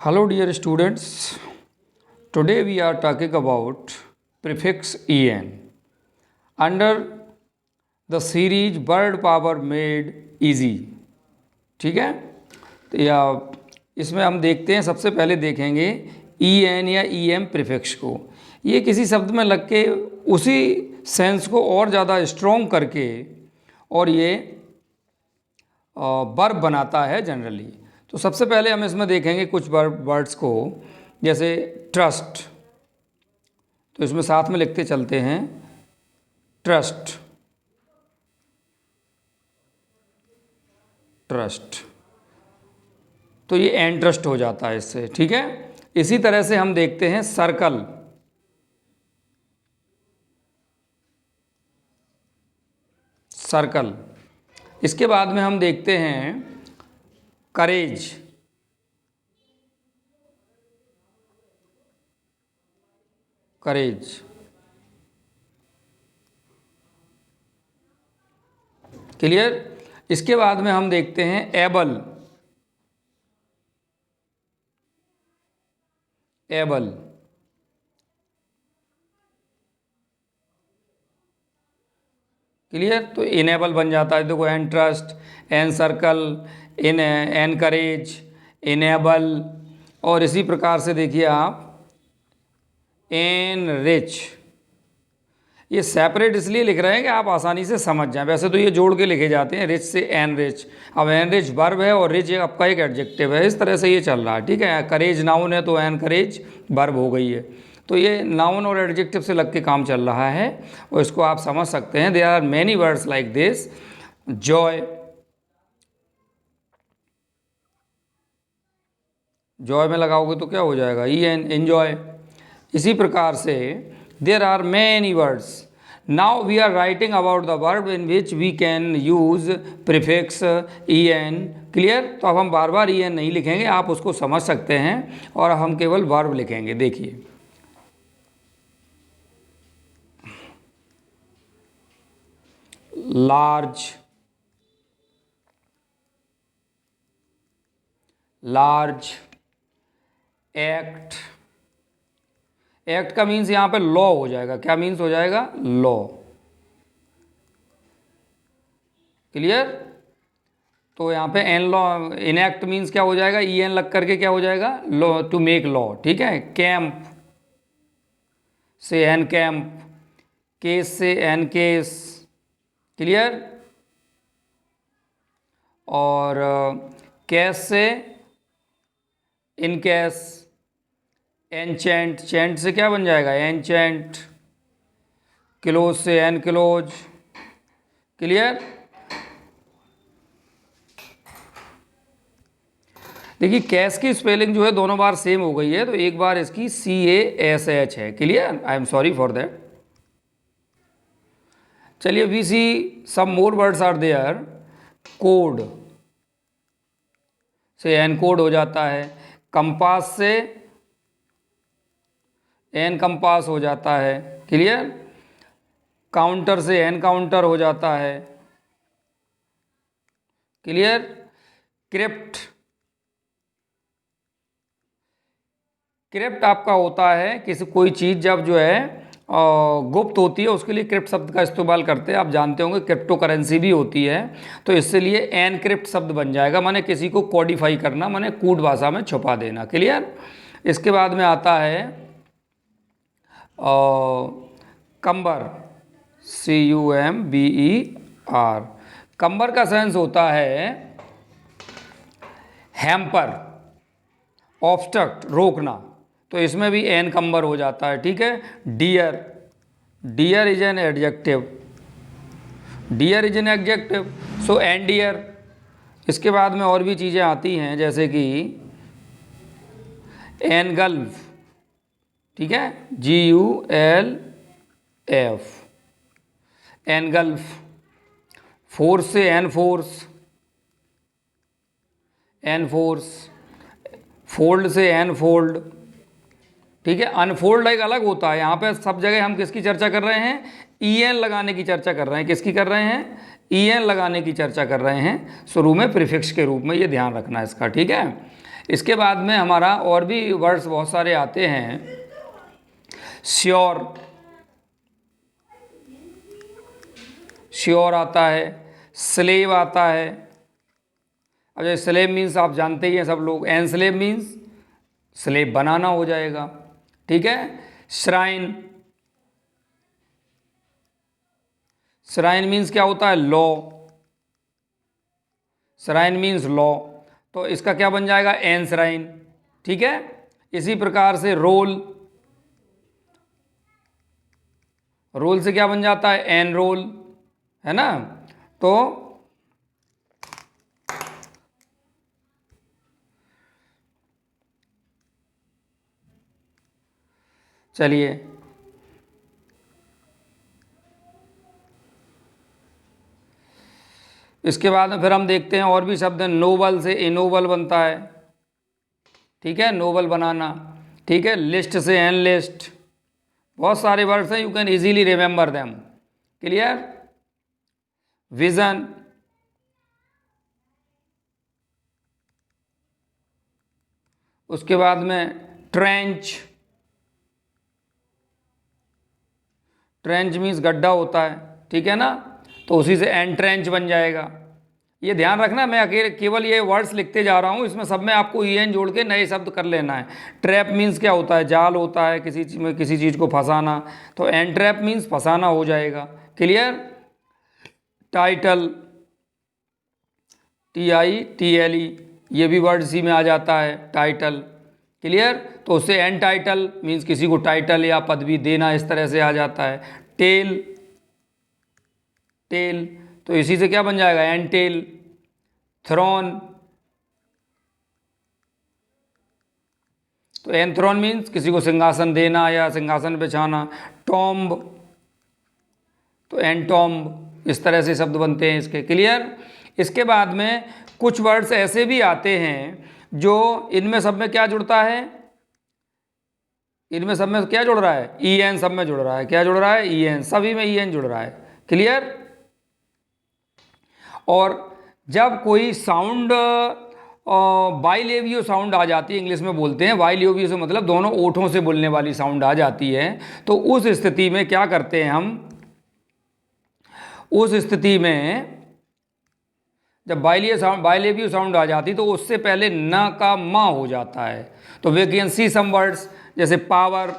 Hello dear students, today we are talking about prefix en under the series Word Power Made Easy। ठीक है, तो या इसमें हम देखते हैं, सबसे पहले देखेंगे en या em प्रीफिक्स को। ये किसी शब्द में लग के उसी सेंस को और ज़्यादा स्ट्रॉन्ग करके और ये वर्ब बनाता है जनरली। तो सबसे पहले हम इसमें देखेंगे कुछ वर्ड्स को, जैसे ट्रस्ट। तो इसमें साथ में लिखते चलते हैं ट्रस्ट, ट्रस्ट। तो ये एन ट्रस्ट हो जाता है इससे। ठीक है, इसी तरह से हम देखते हैं सर्कल, सर्कल। इसके बाद में हम देखते हैं करेज, करेज। क्लियर। इसके बाद में हम देखते हैं एबल, एबल। क्लियर। तो इनेबल बन जाता है। देखो, एन ट्रस्ट, एन सर्कल, इन एनकरेज, इनेबल। और इसी प्रकार से देखिए आप एन रिच। ये सेपरेट इसलिए लिख रहे हैं कि आप आसानी से समझ जाएं। वैसे तो ये जोड़ के लिखे जाते हैं, रिच से एन रिच। अब एन रिच वर्ब है और रिच आपका एक एडजेक्टिव है, इस तरह से ये चल रहा है। ठीक है, करेज नाउन है तो एन करेज वर्ब हो गई है। तो ये नाउन और एडजेक्टिव से लग के काम चल रहा है और इसको आप समझ सकते हैं। There are many words like this. Joy, joy में लगाओगे तो क्या हो जाएगा, ई एन, एंजॉय। इसी प्रकार से there are many words. Now we are writing about the verb in which we can use prefix E N. Clear. तो अब हम बार बार ई एन नहीं लिखेंगे, आप उसको समझ सकते हैं और हम केवल वर्ब लिखेंगे। देखिए, लार्ज, लार्ज। एक्ट, एक्ट का मीन्स यहां पे लॉ हो जाएगा। क्या मीन्स हो जाएगा, लॉ। क्लियर। तो यहां पे एन लॉ, इनएक्ट मीन्स क्या हो जाएगा, ई एन लग करके क्या हो जाएगा, लॉ, टू मेक लॉ। ठीक है। कैंप से एन कैंप, केस से एन केस। क्लियर। और कैश से इन कैश। एनचेंट, चेंट से क्या बन जाएगा, एनचेंट। क्लोज से एन क्लोज। क्लियर। देखिए, कैश की स्पेलिंग जो है दोनों बार सेम हो गई है, तो एक बार इसकी CASH है। Clear. I am sorry for that. चलिए, we see some more words are there. Code से एन कोड हो जाता है। कंपास से एन कंपास हो जाता है। क्लियर। काउंटर से एन काउंटर हो जाता है। क्लियर। क्रिप्ट, क्रिप्ट आपका होता है किसी कोई चीज़ जब जो है गुप्त होती है, उसके लिए क्रिप्ट शब्द का इस्तेमाल करते हैं। आप जानते होंगे क्रिप्टो करेंसी भी होती है, तो इसलिए एनक्रिप्ट शब्द बन जाएगा, माने किसी को कोडिफाई करना, माने कूट भाषा में छुपा देना। क्लियर। इसके बाद में आता है कंबर, CUMBER। कंबर का सेंस होता है हैम्पर, ऑब्स्ट्रक्ट, रोकना। तो इसमें भी एन कंबर हो जाता है। ठीक है। Dear, dear is an adjective, dear is an adjective, so endear. इसके बाद में और भी चीज़ें आती हैं, जैसे कि एनगल्फ। ठीक है, GULF, एनगल्फ। फोर्स से enforce, enforce. Fold से एन फोल्ड। ठीक है। अनफोल्ड एक अलग होता है। यहाँ पे सब जगह हम किसकी चर्चा कर रहे हैं, EN लगाने की चर्चा कर रहे हैं। किसकी कर रहे हैं, EN लगाने की चर्चा कर रहे हैं शुरू में प्रीफिक्स के रूप में। ये ध्यान रखना है इसका। ठीक है। इसके बाद में हमारा और भी वर्ड्स बहुत सारे आते हैं। श्योर, श्योर आता है, स्लेव आता है। अब ये स्लेव मीन्स आप जानते ही हैं सब लोग, एनस्लेव मीन्स स्लेव बनाना हो जाएगा, ठीक है। श्राइन, श्राइन मीन्स क्या होता है, लॉ, श्राइन मीन्स लॉ, तो इसका क्या बन जाएगा, एनश्राइन, ठीक है। इसी प्रकार से रोल, रोल से क्या बन जाता है, एनरोल, है ना। तो चलिए इसके बाद में फिर हम देखते हैं और भी शब्द हैं। नोबल से इनोबल बनता है, ठीक है, नोबल बनाना, ठीक है। लिस्ट से एनलिस्ट, बहुत सारे वर्ड्स हैं, you can easily remember them, clear. Vision, उसके बाद में ट्रेंच, ट्रेंच मीन्स गड्ढा होता है, ठीक है ना, तो उसी से एंट्रेंच बन जाएगा। ये ध्यान रखना, मैं अकेले केवल ये वर्ड्स लिखते जा रहा हूँ, इसमें सब में आपको en जोड़ के नए शब्द कर लेना है। ट्रैप मीन्स क्या होता है, जाल होता है, किसी चीज़ में किसी चीज़ को फंसाना, तो एंट्रैप मीन्स फंसाना हो जाएगा, क्लियर। टाइटल, TITLE, ये भी वर्ड इसी में आ जाता है, टाइटल, क्लियर। तो उससे एन टाइटल मीन्स किसी को टाइटल या पदवी देना, इस तरह से आ जाता है। टेल, टेल, तो इसी से क्या बन जाएगा, एन टेल। थ्रोन, तो एन थ्रोन मीन्स किसी को सिंहासन देना या सिंहासन बिछाना। टॉम्ब, तो एन टॉम्ब, इस तरह से शब्द बनते हैं इसके, क्लियर। इसके बाद में कुछ वर्ड्स ऐसे भी आते हैं जो इनमें सब में क्या जुड़ता है, इनमें सब में क्या जुड़ रहा है, en सब में जुड़ रहा है, क्या जुड़ रहा है, en, सभी में en जुड़ रहा है, क्लियर। और जब कोई साउंड बाइलेबियो साउंड आ जाती है, इंग्लिश में बोलते हैं बाइलेबियो से मतलब दोनों ओठों से बोलने वाली साउंड आ जाती है, तो उस स्थिति में क्या करते हैं हम, उस स्थिति में जब बाइलेबियो साउंड आ जाती तो उससे पहले न का म हो जाता है। तो we can see some words, जैसे पावर,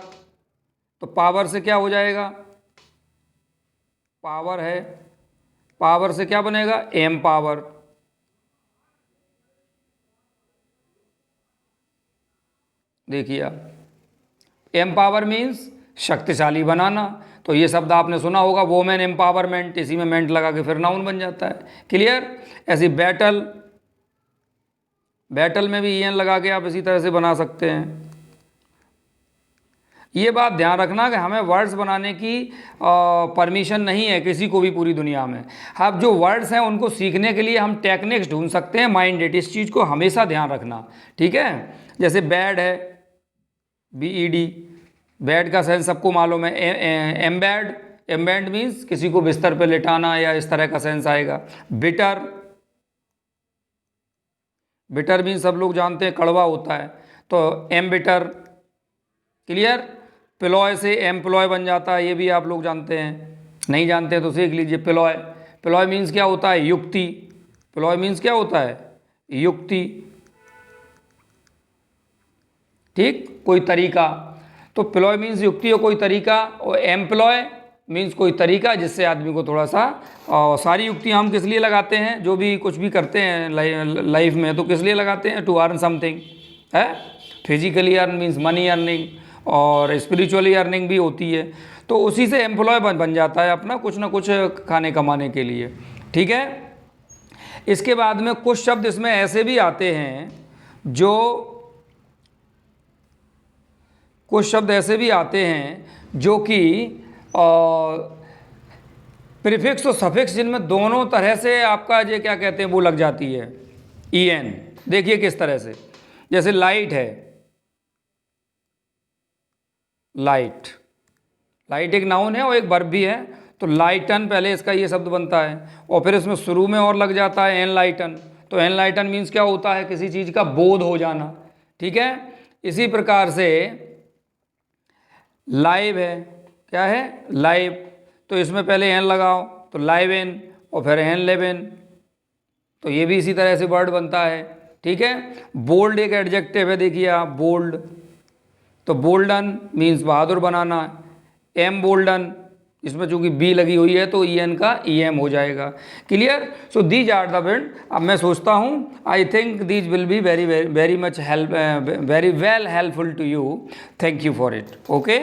तो पावर से क्या हो जाएगा, पावर है, पावर से क्या बनेगा, एम पावर, देखिए आप, एम पावर मीन्स शक्तिशाली बनाना। तो ये शब्द आपने सुना होगा, वोमेन एम्पावरमेंट, इसी में मेंट लगा के फिर नाउन बन जाता है, क्लियर। ऐसी बैटल, बैटल में भी en लगा के आप इसी तरह से बना सकते हैं। ये बात ध्यान रखना कि हमें वर्ड्स बनाने की परमिशन नहीं है किसी को भी पूरी दुनिया में। अब जो वर्ड्स हैं उनको सीखने के लिए हम टेक्निक्स ढूंढ सकते हैं, माइंडेड, इस चीज़ को हमेशा ध्यान रखना, ठीक है। जैसे बेड है, BED, बेड का सेंस सबको मालूम है। एम्बेड, एम्बेड मीन्स किसी को बिस्तर पर लेटाना या इस तरह का सेंस आएगा। बिटर, बिटर मीन्स सब लोग जानते हैं कड़वा होता है, तो एम्बिटर, क्लियर। प्लॉय से एम्प्लॉय बन जाता है, ये भी आप लोग जानते हैं, नहीं जानते तो सीख लीजिए। प्लॉय, प्लॉय मीन्स क्या होता है, युक्ति, प्लॉय मीन्स क्या होता है, युक्ति, ठीक, कोई तरीका। तो प्लॉय मीन्स युक्ति और कोई तरीका, और एम्प्लॉय मीन्स कोई तरीका जिससे आदमी को थोड़ा सा, सारी युक्तियाँ हम किस लिए लगाते हैं, जो भी कुछ भी करते हैं लाइफ में, तो किस लिए लगाते हैं, टू अर्न समथिंग, है। Physically earn means money earning, और स्पिरिचुअली अर्निंग भी होती है, तो उसी से एम्प्लॉय बन जाता है अपना कुछ ना कुछ खाने कमाने के लिए, ठीक है। इसके बाद में कुछ शब्द इसमें ऐसे भी आते हैं जो, कुछ शब्द ऐसे भी आते हैं जो कि प्रीफिक्स और सफिक्स, जिनमें दोनों तरह से आपका ये क्या कहते हैं वो लग जाती है, en। देखिए किस तरह से, जैसे लाइट है, लाइट, लाइट एक नाउन है और एक वर्ब भी है, तो लाइटन पहले इसका ये शब्द बनता है, और फिर इसमें शुरू में और लग जाता है एनलाइटन। तो एनलाइटन मीन्स क्या होता है, किसी चीज़ का बोध हो जाना, ठीक है। इसी प्रकार से लाइव है, क्या है, लाइव, तो इसमें पहले एन लगाओ तो लाइव एन और फिर एन लेवेन, तो ये भी इसी तरह से वर्ड बनता है। ठीक है। बोल्ड एक एडजेक्टिव है, देखिए आप, बोल्ड, तो बोल्डन मीन्स बहादुर बनाना। एम बोल्डन, इसमें चूंकि बी लगी हुई है तो ई एन का ई एम हो जाएगा। Clear. So these are the word. अब मैं सोचता हूँ, I think these will be very very much help, very well helpful to you. Thank you for it. Okay.